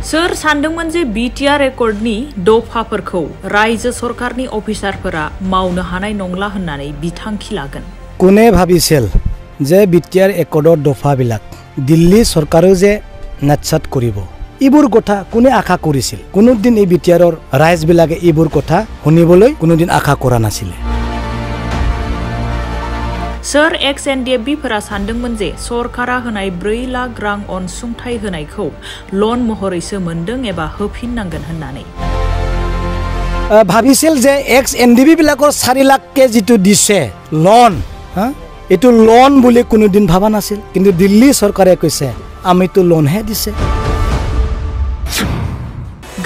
सोर सानदोंमोन जे बिटिआर रेकर्डनि दफाफोरखौ रायजो सरकारनि अफिसारफोरा मावनो हानाय नंला होननानै बिथांखि लागोन कोने भाबिছিল जे बिटिआर रेकर्डर दफाबिलाक दिल्ली सरकारो जे नाटसात करिब इबुर कथा कोने आशा करिছিল कोनो दिन এই बिटिआरर राइजबिलाके इबुर कथा শুনিবলৈ কোনো दिन आशा কৰা नासिले सोर एक्स एनडिएफबिफोरा सानदोंमोन जे सरकारा होनाय 4 लाख रां अनसुंथाइ होनायखौ लन महरैसो मोनदों एबा होफिननांगोन होननानै भाबिছিল जे एक्स एनडिबि बिलाকৰ 4 लाखके जितु दिसे लन एतु लन বুলি কোনো दिन ভাবা নাছিল কিন্তু दिल्ली सरकारे কৈছে आमितो लन हे दिसे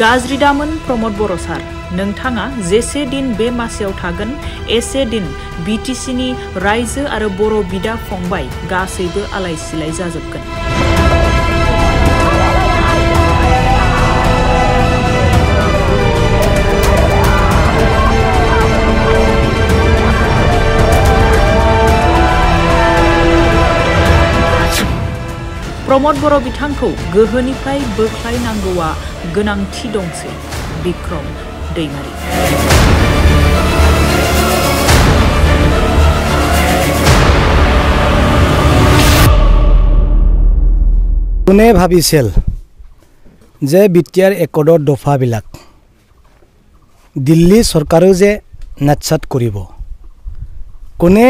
गाज्रि दामोन प्रमोद बर' सार नोंथाङा जेसे दिन बे मासेयाव थागोन एसे दिन बिटिसिनि रायजो आरो बर' बिदा फंबाय गासैबो आलाय सिलाय जाजोबगोन प्रमोद बर' बिथांखौ गोहोनिफ्राय बोख्लायनांगौआ गोनांथि दंसै बिक्रम दैमारी कोने भाबिছিল जे बिटिआर रेकर्डर दफाबिलाक दिल्ली सरकारो जे नाटसात करिब कोने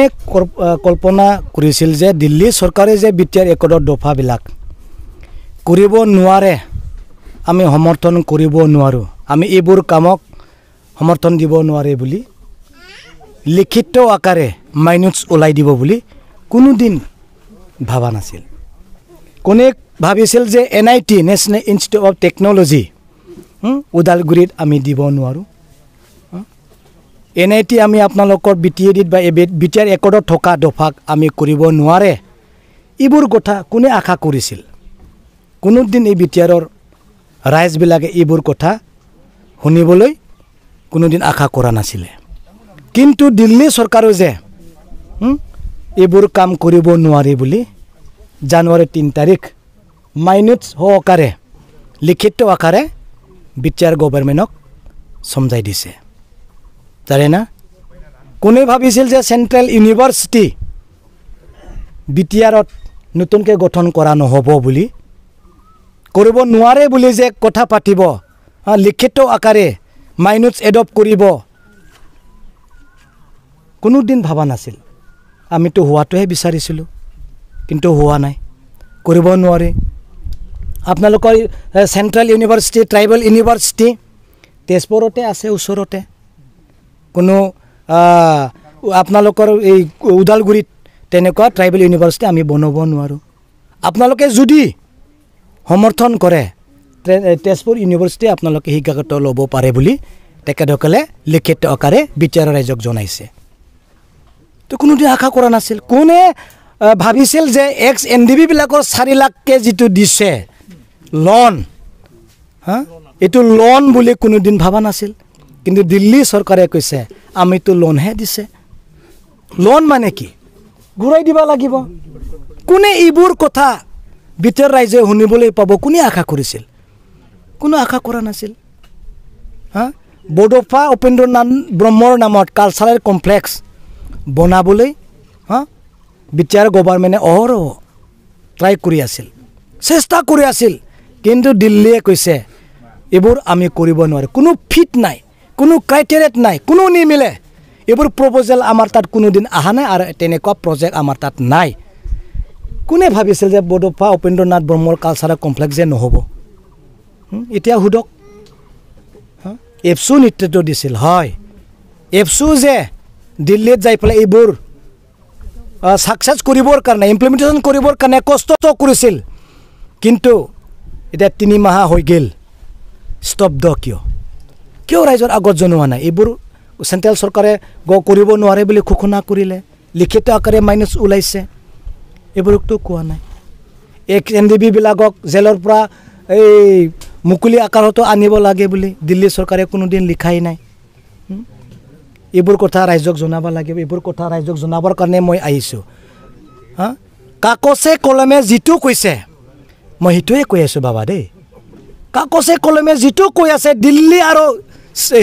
कल्पना करिছিল जे दिल्ली सरकारे जे बिटिआर रेकर्डर दफाबिलाक करिब নোৱাৰে আমি সমৰ্থন কৰিব নোৱাৰো আমি এইবোৰ কামক সমৰ্থন দিব নোৱাৰে বুলি লিখিত আকাৰে মাইনুটস ওলাই দিব বুলি কোনো দিন ভাবা নাছিল কোনে ভাবিছিল যে NIT national institute of technology উদালগুৰিত আমি দিব নোৱাৰো এনআইটি আমি আপোনালোকৰ বিটিএডিত বা বিটিআৰ ৰেকৰ্ডত থকা দফাক আমি কৰিব নোৱাৰে ইবোৰ কথা কোনে আশা কৰিছিল কোনো দিন এই বিটিআৰৰ ৰাইজবিলাকে ইবোৰ কথা শুনিবলৈ কোনো দিন আশা কৰা নাছিলে কিন্তু দিল্লী চৰকাৰো যে ইবোৰ কাম কৰিব নোৱাৰে বুলি জানুৱাৰী 3 তাৰিখ মাইনুটস সহকাৰে লিখিত আকাৰে বিটিআৰ গভৰ্ণমেণ্টক সমজাই দিছে তাৰে না কোনে ভাবিছিল যে সেন্ট্ৰেল ইউনিভাৰ্সিটি বিটিআৰত নতুনকৈ গঠন কৰা নহব বুলি কৰিব নোৱাৰে বুলি যে কথা পাতিব লিখিত আকাৰে মাইনুটস এডপ্ট কৰিব কোনো দিন ভাবা নাছিল আমিতো হোৱাটোহে বিচাৰিছিলো কিন্তু হোৱা নাই কৰিব নোৱাৰে আপোনালোকৰ সেন্ট্ৰেল ইউনিভাৰ্সিটি ট্ৰাইবেল ইউনিভাৰ্সিটি তেজপুৰতে আছে ওচৰতে কোনো আপোনালোকৰ এই উদালগুৰিত তেনেকুৱা ট্ৰাইবেল ইউনিভাৰ্সিটি আমি বনাব নোৱাৰো আপোনালোকে যদি সমৰ্থন কৰে তেজপুৰ ইউনিভাৰ্সিটি আপোনালোকে শিক্ষাগত ল'ব পাৰে বুলি তেখেতসকলে লিখিত আকাৰে বিটিআৰ ৰাইজক জনাইছে তো কোনো দিন আশা কৰা নাছিল কোনে ভাবিছিল যে এক্স এনডিবি বিলাকৰ 4 লাখকে জিতু দিছে লোন এটো লোন বুলি কোনো দিন ভাবা নাছিল কিন্তু দিল্লী চৰকাৰে কৈছে আমিতো লোন হে দিছে লোন মানে কি ঘূৰাই দিবা লাগিব কোনে ইবোৰ কথা বিটিআৰ ৰাইজে শুনিবলৈ পাব কোনে আশা কৰিছিল কোনো আশা কৰা নাছিল বডোফা উপেন্দ্ৰনাথ ব্ৰহ্মৰ নামত কালচাৰেল কমপ্লেক্স বনাবলৈ বিটিআৰ গভৰ্ণমেণ্টে অহৰহ ট্ৰাই কৰি আছিল চেষ্টা কৰি আছিল কিন্তু দিল্লীয়ে কৈছে এইবোৰ আমি কৰিব নোৱাৰে কোনো ফিট নাই কোনো ক্ৰাইটেৰিয়াত নাই কোনো নিমিলে এইবোৰ প্ৰপ'জাল আমাৰ তাত কোনো দিন আহা নাই আৰু তেনেকুৱা প্ৰজেক্ট আমাৰ তাত নাই কোনে ভাবিছিল যে বডোফা উপেন্দ্ৰনাথ ব্ৰহ্মৰ কালচাৰেল কমপ্লেক্স যে নহ'ব এতিয়া হুদক এফচু নেতৃত্ব দিছিল হয় এফচু যে দিল্লীত যাই পেলাই এইবোৰ সাকসেস কৰিবৰ কাৰণে ইমপ্লিমেন্টেশন কৰিবৰ কাৰণে কষ্ট কৰিছিল কিন্তু এটা 3 মাহ হৈ গেল স্তব্ধ কিয় ৰাইজৰ আগত জনোৱা নাই এইবোৰ সেন্ট্ৰেল চৰকাৰে কৰিব নোৱাৰে বুলি ঘোষণা কৰিলে লিখিত আকাৰে মাইনাস ওলাইছে এইবোৰটো কোৱা নাই এক এনডিবি বিলাকক জেলৰ পৰা এই মুকুলি আকাৰতো আনিব লাগে বুলি দিল্লী চৰকাৰে কোনো দিন লিখাই নাই এইবোৰ কথা ৰাইজক জনাব লাগে এইবোৰ কথা ৰাইজক জনাবৰ কাৰণে মই আহিছো কাকছে কলমে জিতু কৈছে মই হিটোৱে কৈ আছো বাবা দেই কাকছে কলমে যিটো কৈ আছে দিল্লী আৰু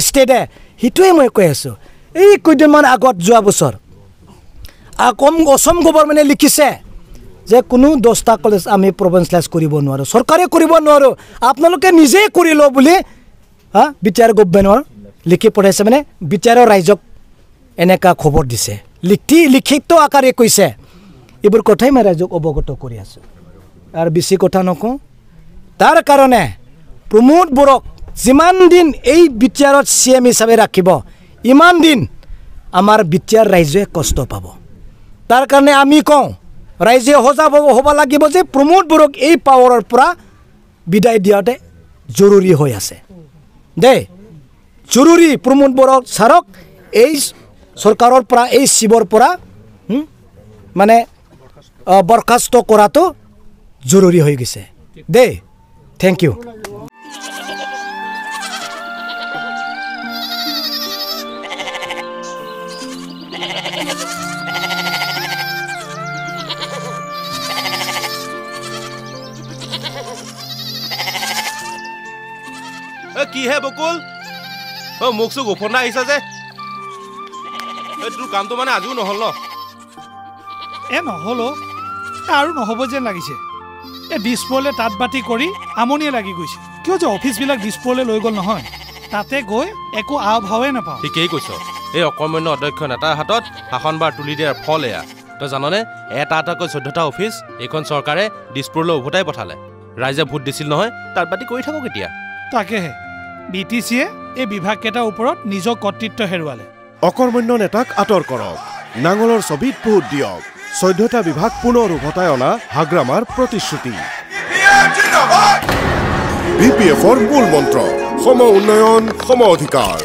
ষ্টেটে সেইটোৱে মই কৈ আছোঁ এই কেইদিনমান আগত যোৱা বছৰ অসম গভৰ্ণমেণ্টে লিখিছে যে কোনো 10টা কলেজ আমি প্ৰভিঞ্চিয়েলাইজ কৰিব নোৱাৰোঁ চৰকাৰে কৰিব নোৱাৰোঁ আপোনালোকে নিজেই কৰি লওঁ বুলি বিচাৰ গভৰ্ণমেণ্টৰ লিখি পঠাইছে মানে বিচাৰৰ ৰাইজক এনেকুৱা খবৰ দিছে লিখিত আকাৰে কৈছে এইবোৰ কথাই মই ৰাইজক অৱগত কৰি আছোঁ আৰু বেছি কথা নকওঁ তাৰ কাৰণে প্ৰমোদ বড়োক যিমান দিন এই বিচাৰত CM হিচাপে ৰাখিব ইমান দিন আমাৰ বিচাৰ ৰাইজে কষ্ট পাব তাৰ কাৰণে আমি কওঁ ৰাইজে সজাগ হ'ব লাগিব যে প্ৰমোদ বড়োক এই পাৱাৰৰ পৰা বিদায় দিয়াতে জৰুৰী হৈ আছে দেই জৰুৰী প্ৰমোদ বড়োক ছাৰক এই চৰকাৰৰ পৰা এই শিৱৰ পৰা মানে বৰখাস্ত কৰাটো জৰুৰী হৈ গৈছে দেই থেংক ইউ কি হে বকুল মোক চুক উফন্দা আহিছা যে তোৰ কামটো মানে আজিও নহ'ল ন নহ'ল আৰু নহ'ব যেন লাগিছে ডিছপ'লে তাঁত বাতি কৰি আমনিয়ে লাগি গৈছে কিয় যে অফিচবিলাক ডিছপ'লে লৈ গ'ল নহয় তাতে গৈ একো আও ভাৱে নাপাওঁ ঠিকেই কৈছ এই অকৰ্মণ্য অধ্যক্ষ নেতাৰ হাতত শাসনবাৰ তুলি দিয়াৰ ফল এয়া তই জাননে এটাকৈ 14টা অফিচ এইখন চৰকাৰে ডিছপ'লৈ উভতাই পঠালে ৰাইজে ভোট দিছিল নহয় তাঁত বাতি কৰি থাকক এতিয়া তাকেহে BTCয়ে এই বিভাগকেইটাৰ ওপৰত নিজৰ কৰ্তৃত্ব হেৰুৱালে অকৰ্মণ্য নেতাক আঁতৰ কৰক নাঙলৰ ছবিত ভোট দিয়ক 14টা বিভাগ পুনৰ উভতাই অনা হাগ্ৰামাৰ প্ৰতিশ্ৰুতি BPFৰ মূল মন্ত্ৰ সম উন্নয়ন সম অধিকাৰ